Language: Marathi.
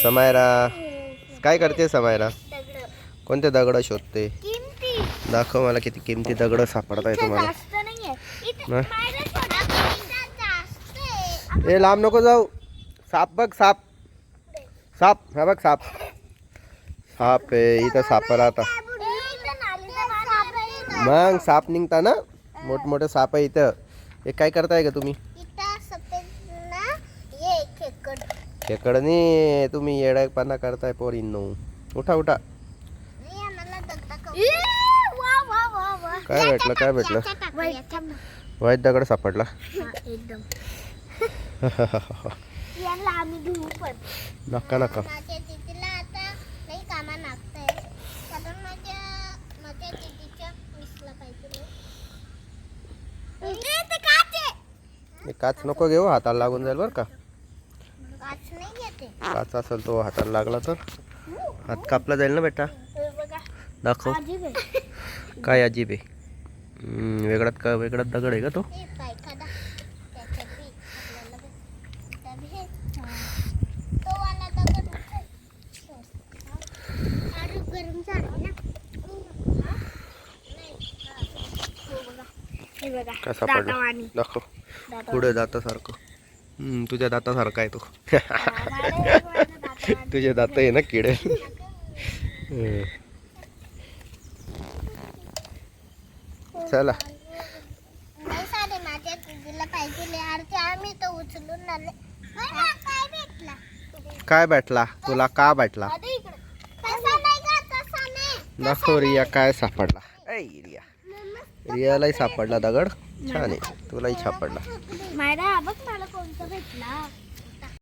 समायरा काय करते समायरा? कोणते दगड शोधते? दाखव मला किती किमती दगड सापडताय तुम्हाला. ए लांब नको जाऊ. साप बघ साप. साप हा बघ साप. साप आहे इथं साप राहता. मग साप निघता ना मोठमोठे साप आहे इथं. हे काय करताय का तुम्ही? खेकडनी तुम्ही येडापणा करताय पोरींनो. उठा उठा. काय भेटलं काय भेटलं? वाईट दगड सापडला. नका नका. काच नको घेऊ हाताला लागून जाईल बर का. काच असेल तो हाताला लागला तर हात कापला जाईल ना बेटा. दाखव काय अजीब आहे. वेगळाच दगड आहे का तो? काय सापडलं? दाखव. पुढे दातासारखं. तुझ्या दातासारखा आहे तो. तुझे दात आहे ना किडे. चला काय भेटला तुला? का भेटला? दाखव रिया काय सापडला. रिया रियालाही सापडला दगड. छान आहे. तुलाही सापडला. मायरा बघ मला कोणता भेटला.